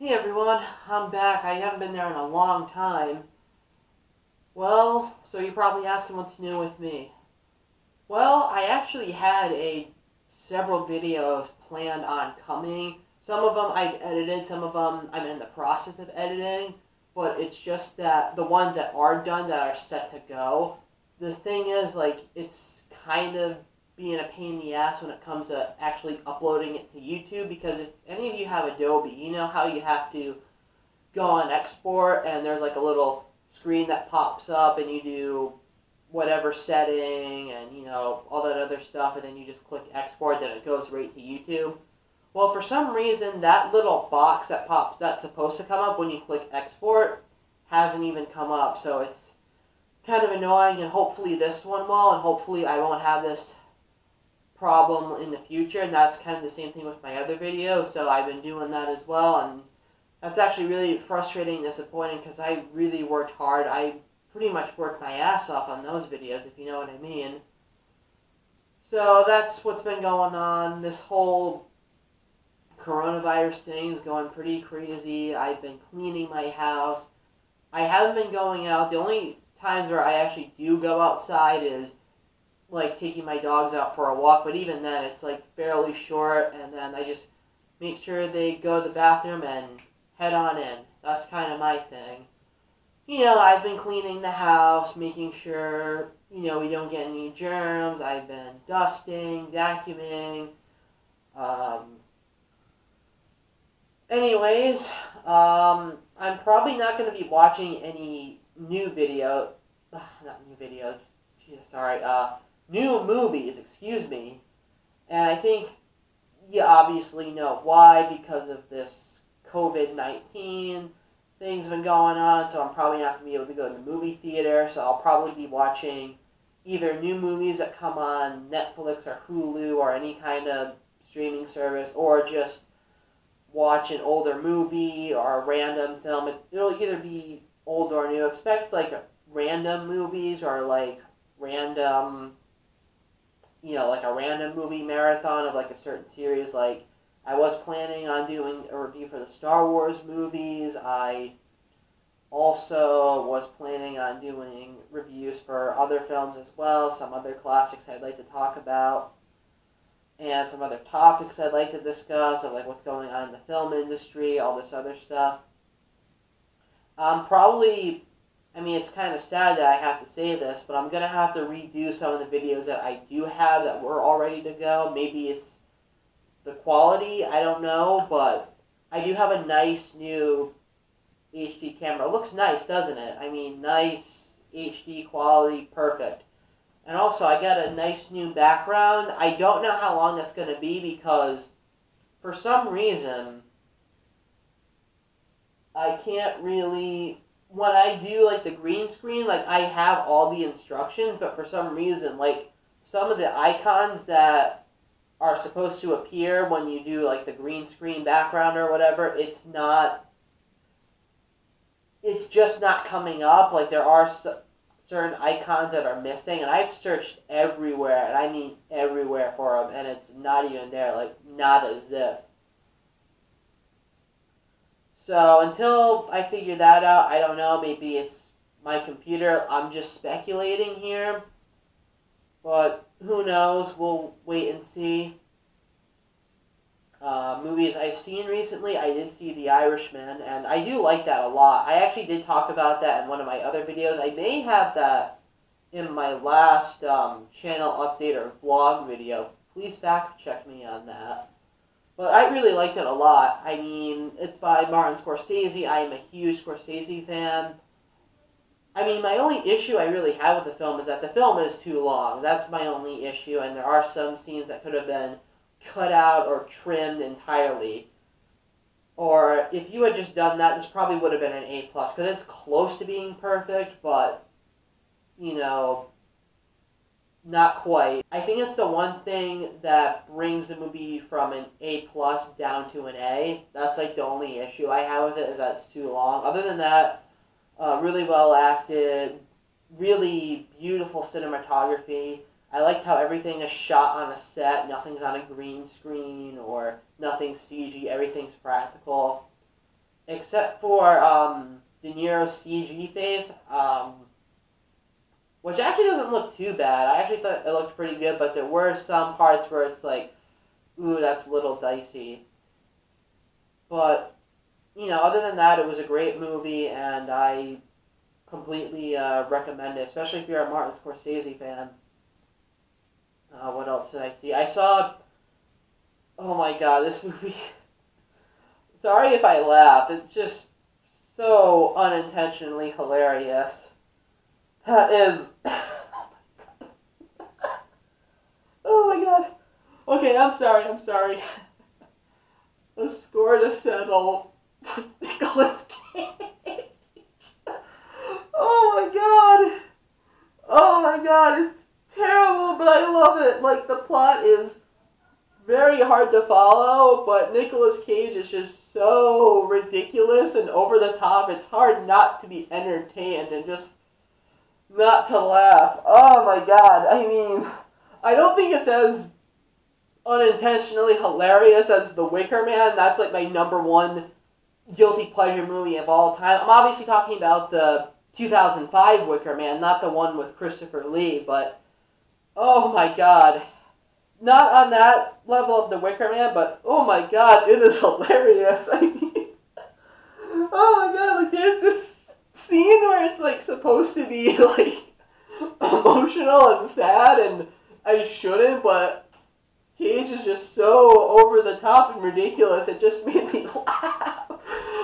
Hey everyone, I'm back. I haven't been there in a long time. Well, so you're probably asking what's new with me. Well, I actually had several videos planned on coming. Some of them I've edited, some of them I'm in the process of editing, but it's just that the ones that are done that are set to go. The thing is, it's kind of being a pain in the ass when it comes to actually uploading it to YouTube, because if any of you have Adobe, you know how you have to go on export and there's like a little screen that pops up and you do whatever setting and all that other stuff, and then you just click export, then it goes right to YouTube. Well, for some reason that little box that pops that's supposed to come up when you click export hasn't even come up, so it's kind of annoying, and hopefully this one will, and hopefully I won't have this problem in the future. And that's kind of the same thing with my other videos, so I've been doing that as well, and that's actually really frustrating and disappointing because I really worked hard. I pretty much worked my ass off on those videos, if you know what I mean. So that's what's been going on. This whole coronavirus thing is going pretty crazy. I've been cleaning my house. I haven't been going out. The only times where I actually do go outside is like taking my dogs out for a walk, but even then it's like fairly short, and then I just make sure they go to the bathroom and head on in. That's kind of my thing. I've been cleaning the house, making sure, we don't get any germs. I've been dusting, vacuuming. Anyways, I'm probably not going to be watching any new movies, excuse me. And I think you obviously know why, because of this COVID-19 thing's been going on, so I'm probably not going to be able to go to the movie theater, so I'll probably be watching either new movies that come on Netflix or Hulu or any kind of streaming service, or just watch an older movie or a random film. It'll either be old or new. Expect like random movies or like random, like a random movie marathon of like a certain series. Like I was planning on doing a review for the Star Wars movies. I also was planning on doing reviews for other films as well, some other classics I'd like to talk about, and some other topics I'd like to discuss, of like what's going on in the film industry, all this other stuff. It's kind of sad that I have to say this, but I'm going to have to redo some of the videos that I do have that were all ready to go. Maybe it's the quality, I don't know, but I do have a nice new HD camera. It looks nice, doesn't it? Nice HD quality, perfect. And also, I got a nice new background. I don't know how long that's going to be, because for some reason, I can't really, when I do like the green screen, like I have all the instructions, but for some reason, like some of the icons that are supposed to appear when you do like the green screen background or whatever, it's just not coming up. Like there are certain icons that are missing, and I've searched everywhere, and I mean everywhere for them, and it's not even there, like not a zip. So until I figure that out, I don't know, maybe it's my computer. I'm just speculating here, but who knows, we'll wait and see. Movies I've seen recently, I did see The Irishman, and I do like that a lot. I actually did talk about that in one of my other videos. I may have that in my last channel update or vlog video. Please fact check me on that. But I really liked it a lot. It's by Martin Scorsese. I am a huge Scorsese fan. My only issue I really have with the film is that the film is too long. That's my only issue, and there are some scenes that could have been cut out or trimmed entirely. Or if you had just done that, this probably would have been an A+, because it's close to being perfect, but, not quite. I think it's the one thing that brings the movie from an A+ down to an A. That's like the only issue I have with it, is that it's too long. Other than that, really well acted, really beautiful cinematography. I liked how everything is shot on a set. Nothing's on a green screen or nothing's CG. Everything's practical. except for De Niro's CG face, which actually doesn't look too bad. I actually thought it looked pretty good, but there were some parts where it's like, ooh, that's a little dicey. But, you know, other than that, it was a great movie, and I completely recommend it, especially if you're a Martin Scorsese fan. What else did I see? I saw, oh my god, this movie. Sorry if I laugh. It's just so unintentionally hilarious. That is... Oh my god. Okay, I'm sorry. The score to settle with Nicolas Cage. Oh my god, it's terrible, but I love it. Like, the plot is very hard to follow, but Nicolas Cage is just so ridiculous and over the top. It's hard not to be entertained and just not to laugh. Oh my god. I mean, I don't think it's as unintentionally hilarious as The Wicker Man. That's like my number one guilty pleasure movie of all time. I'm obviously talking about the 2005 Wicker Man, not the one with Christopher Lee, but oh my god. Not on that level of The Wicker Man, but oh my god, it is hilarious. I mean, oh my god, like there's this scene where it's like supposed to be like emotional and sad, and I shouldn't, but Cage is just so over the top and ridiculous, it just made me laugh.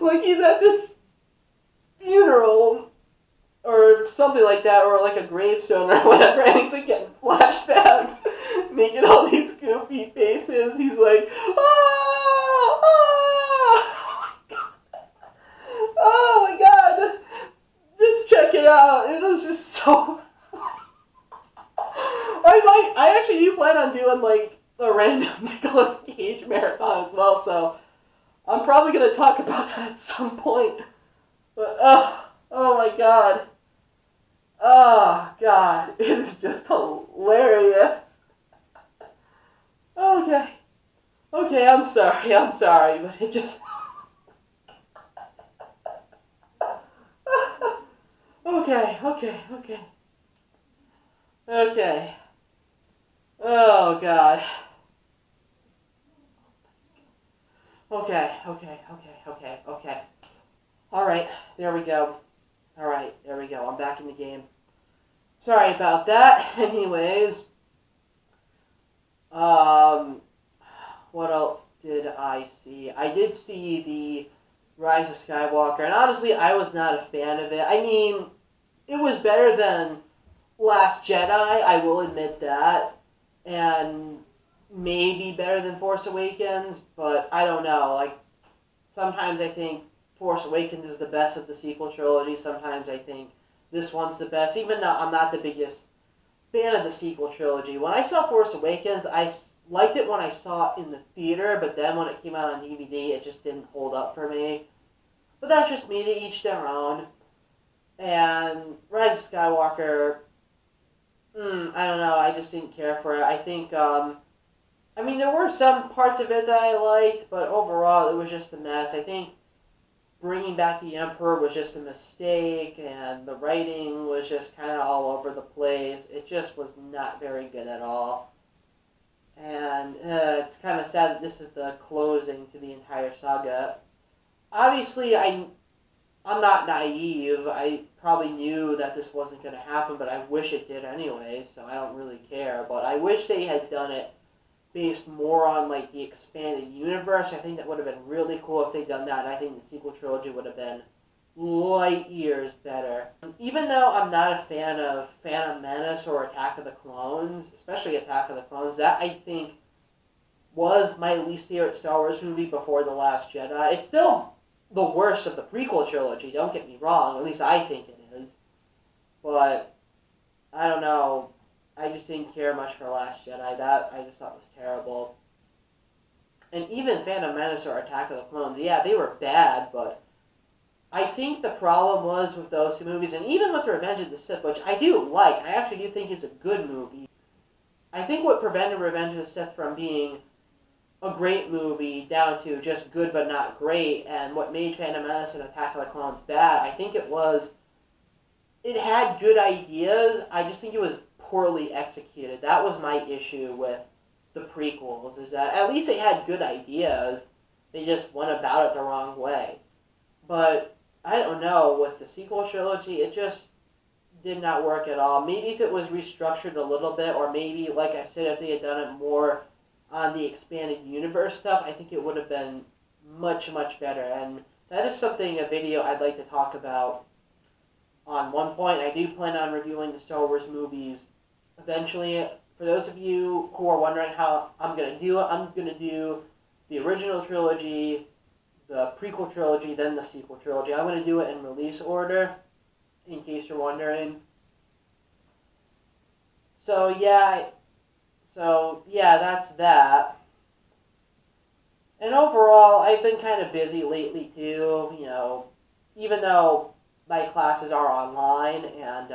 Like he's at this funeral or something like that, or like a gravestone or whatever, and he's like getting flashbacks, making all these goofy faces. He's like, ah, ah! Oh my god, just check it out. It was just so I actually do plan on doing like a random Nicolas Cage marathon as well, so I'm probably going to talk about that at some point. But, oh my god. Oh god, it is just hilarious. Okay, I'm sorry, but it just... Okay. Oh god. Okay. Alright, there we go. I'm back in the game. Sorry about that. Anyways. What else did I see? I did see the Rise of Skywalker, and honestly, I was not a fan of it. I mean, it was better than Last Jedi, I will admit that. And maybe better than Force Awakens, but I don't know. Like, sometimes I think Force Awakens is the best of the sequel trilogy. Sometimes I think this one's the best, even though I'm not the biggest fan of the sequel trilogy. When I saw Force Awakens, I liked it when I saw it in the theater, but then when it came out on DVD, it just didn't hold up for me. But that's just me, to each their own. And Rise of Skywalker, I don't know, I just didn't care for it. I think, I mean, there were some parts of it that I liked, but overall it was just a mess. I think bringing back the Emperor was just a mistake, and the writing was just kind of all over the place. It just was not very good at all. And it's kind of sad that this is the closing to the entire saga. Obviously, I'm not naive. I probably knew that this wasn't going to happen, but I wish it did anyway, so I don't really care. But I wish they had done it based more on like the expanded universe. I think that would have been really cool if they'd done that, and I think the sequel trilogy would have been light years better. Even though I'm not a fan of Phantom Menace or Attack of the Clones, especially Attack of the Clones, that I think was my least favorite Star Wars movie before The Last Jedi. It's still the worst of the prequel trilogy, don't get me wrong, at least I think it is. But, I don't know, I just didn't care much for Last Jedi. That I just thought was terrible. And even Phantom Menace or Attack of the Clones, yeah, they were bad, but I think the problem was with those two movies, and even with Revenge of the Sith, which I do like, I actually do think it's a good movie. I think what prevented Revenge of the Sith from being a great movie down to just good but not great, and what made Phantom Menace and Attack of the Clones bad, I think it had good ideas. I just think it was poorly executed. That was my issue with the prequels, is that at least they had good ideas. They just went about it the wrong way. But I don't know, with the sequel trilogy, it just did not work at all. Maybe if it was restructured a little bit, or maybe, like I said, if they had done it more on the expanded universe stuff, I think it would have been much, much better. And that is something, a video I'd like to talk about on one point. I do plan on reviewing the Star Wars movies eventually. For those of you who are wondering how I'm going to do it, I'm going to do the original trilogy, the prequel trilogy, then the sequel trilogy. I'm going to do it in release order, in case you're wondering. So yeah, that's that. And overall, I've been kind of busy lately too, even though my classes are online and,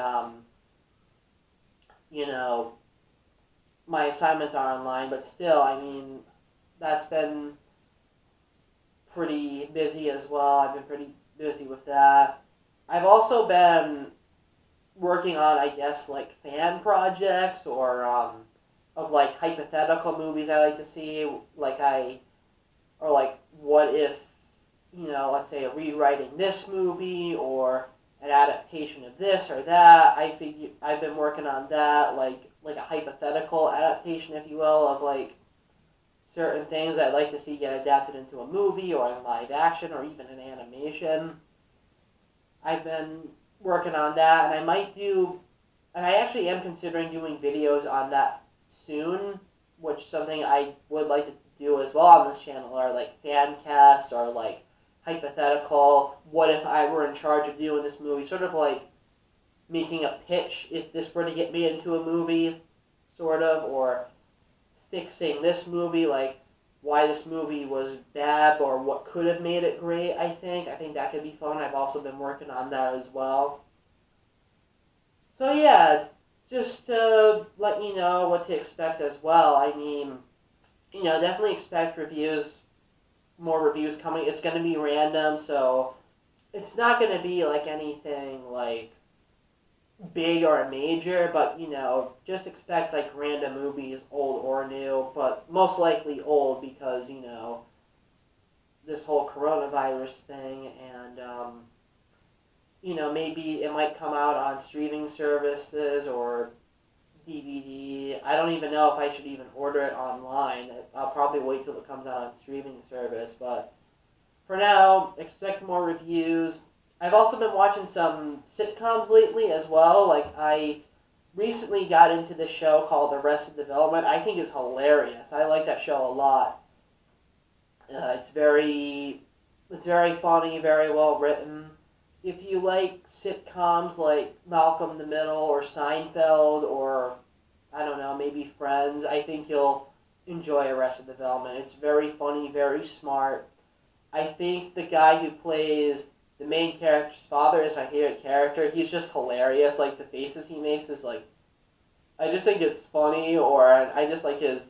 my assignments are online, but still, I mean, that's been pretty busy as well. I've been pretty busy with that. I've also been working on, I guess, like fan projects or of like hypothetical movies I like to see, or like what if, let's say rewriting this movie or an adaptation of this or that. I've been working on that, like a hypothetical adaptation, if you will, of like certain things I'd like to see get adapted into a movie or in live action or even an animation. I've been working on that, and I actually am considering doing videos on that soon, which is something I would like to do as well on this channel, are like fan casts or like hypothetical, what if I were in charge of doing this movie, sort of like making a pitch if this were to get made into a movie, sort of, or fixing this movie, like why this movie was bad or what could have made it great. I think that could be fun. I've also been working on that as well. So yeah, just to let you know what to expect as well. I mean, definitely expect more reviews coming. It's going to be random, so it's not going to be like anything like big or major, but just expect like random movies, old or new, but most likely old because this whole coronavirus thing, and maybe it might come out on streaming services or DVD. I don't even know if I should even order it online. I'll probably wait till it comes out on streaming service, but for now, expect more reviews. I've also been watching some sitcoms lately as well. Like, I recently got into this show called Arrested Development. I think it's hilarious. I like that show a lot. It's very funny, very well written. If you like sitcoms like Malcolm in the Middle or Seinfeld or, I don't know, maybe Friends, I think you'll enjoy Arrested Development. It's very funny, very smart. I think the guy who plays the main character's father is my favorite character. He's just hilarious. Like, the faces he makes is like, I just think it's funny, or I just like his